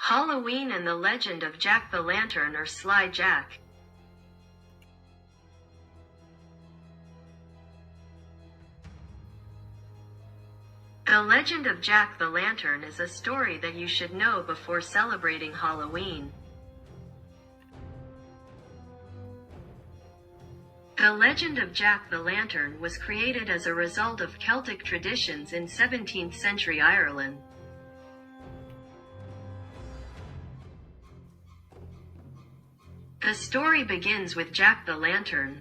Halloween and the Legend of Jack the Lantern or Sly Jack. The Legend of Jack the Lantern is a story that you should know before celebrating Halloween. The legend of Jack the Lantern was created as a result of Celtic traditions in 17th century Ireland. The story begins with Jack the Lantern.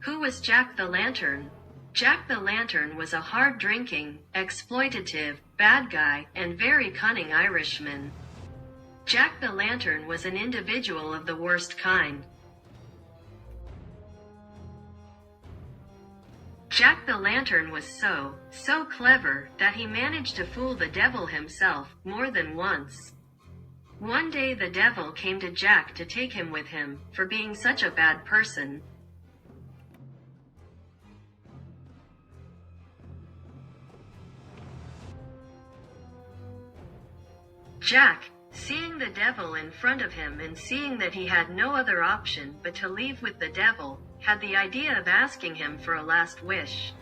Who was Jack the Lantern? Jack the Lantern was a hard-drinking, exploitative, bad guy, and very cunning Irishman. Jack the Lantern was an individual of the worst kind. Jack the Lantern was so clever, that he managed to fool the devil himself, more than once. One day the devil came to Jack to take him with him, for being such a bad person. Jack, seeing the devil in front of him and seeing that he had no other option but to leave with the devil, had the idea of asking him for a last wish.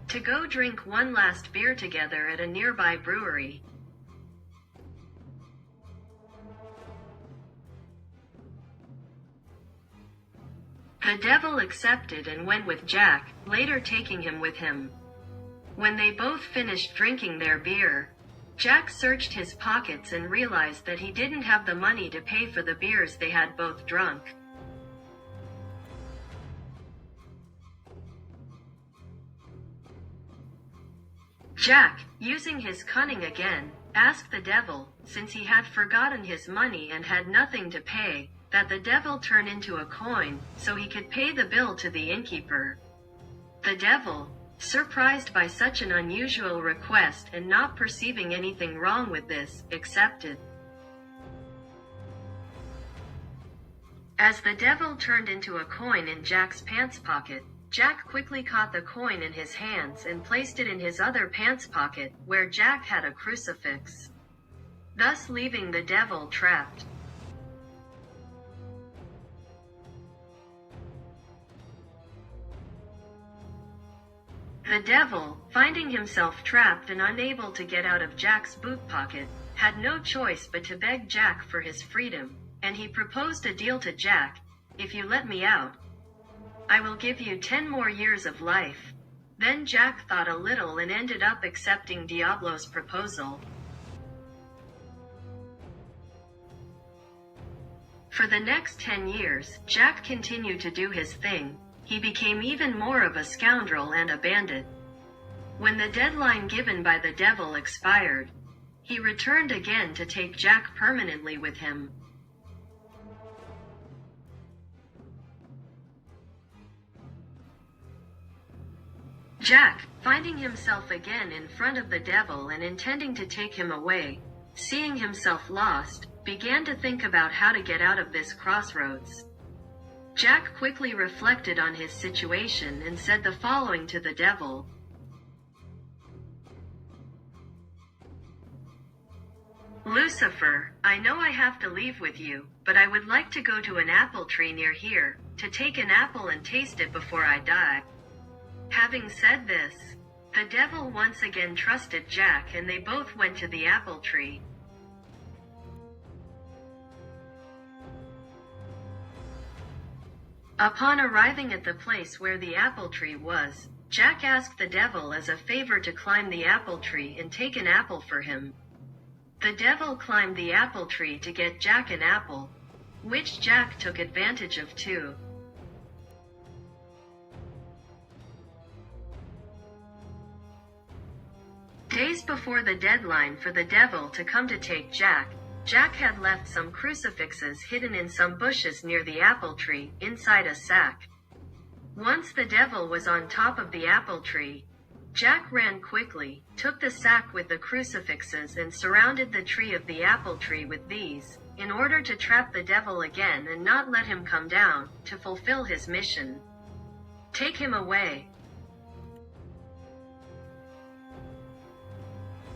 To go drink one last beer together at a nearby brewery. The devil accepted and went with Jack, later taking him with him. When they both finished drinking their beer, Jack searched his pockets and realized that he didn't have the money to pay for the beers they had both drunk. Jack, using his cunning again, asked the devil, since he had forgotten his money and had nothing to pay, that the devil turn into a coin, so he could pay the bill to the innkeeper. The devil, surprised by such an unusual request and not perceiving anything wrong with this, accepted. As the devil turned into a coin in Jack's pants pocket, Jack quickly caught the coin in his hands and placed it in his other pants pocket, where Jack had a crucifix, thus leaving the devil trapped. The devil, finding himself trapped and unable to get out of Jack's boot pocket, had no choice but to beg Jack for his freedom, and he proposed a deal to Jack: "If you let me out, I will give you 10 more years of life." Then Jack thought a little and ended up accepting Diablo's proposal. For the next 10 years, Jack continued to do his thing. He became even more of a scoundrel and a bandit. When the deadline given by the devil expired, he returned again to take Jack permanently with him. Jack, finding himself again in front of the devil and intending to take him away, seeing himself lost, began to think about how to get out of this crossroads. Jack quickly reflected on his situation and said the following to the devil: "Lucifer, I know I have to leave with you, but I would like to go to an apple tree near here, to take an apple and taste it before I die." Having said this, the devil once again trusted Jack and they both went to the apple tree. Upon arriving at the place where the apple tree was, Jack asked the devil as a favor to climb the apple tree and take an apple for him. The devil climbed the apple tree to get Jack an apple, which Jack took advantage of too. Days before the deadline for the devil to come to take Jack, Jack had left some crucifixes hidden in some bushes near the apple tree, inside a sack. Once the devil was on top of the apple tree, Jack ran quickly, took the sack with the crucifixes and surrounded the tree of the apple tree with these, in order to trap the devil again and not let him come down, to fulfill his mission. Take him away.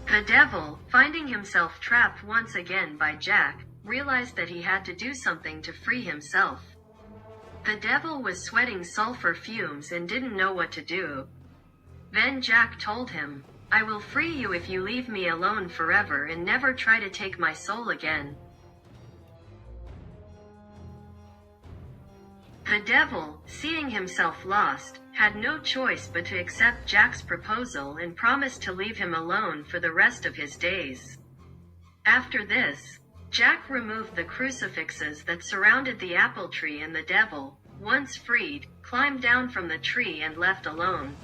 The devil, finding himself trapped once again by Jack, realized that he had to do something to free himself. The devil was sweating sulfur fumes and didn't know what to do. Then Jack told him, "I will free you if you leave me alone forever and never try to take my soul again." The devil, seeing himself lost, had no choice but to accept Jack's proposal and promised to leave him alone for the rest of his days. After this, Jack removed the crucifixes that surrounded the apple tree, and the devil, once freed, climbed down from the tree and left alone.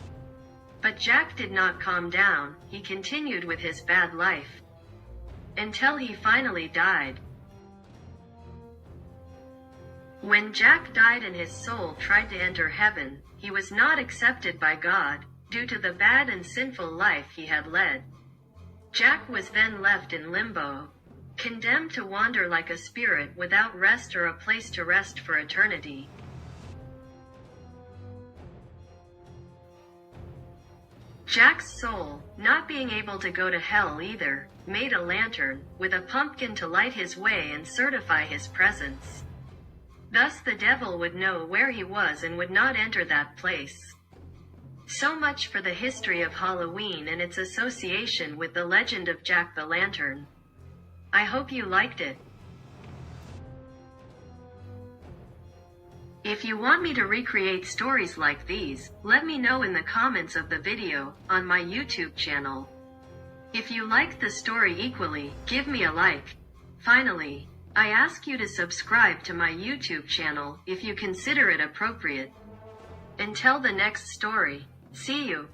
But Jack did not calm down. He continued with his bad life until he finally died. When Jack died and his soul tried to enter heaven, he was not accepted by God, due to the bad and sinful life he had led. Jack was then left in limbo, condemned to wander like a spirit without rest or a place to rest for eternity. Jack's soul, not being able to go to hell either, made a lantern, with a pumpkin to light his way and certify his presence. Thus the devil would know where he was and would not enter that place. So much for the history of Halloween and its association with the legend of Jack the Lantern. I hope you liked it. If you want me to recreate stories like these, let me know in the comments of the video, on my YouTube channel. If you liked the story equally, give me a like. Finally, I ask you to subscribe to my YouTube channel if you consider it appropriate. Until the next story, see you.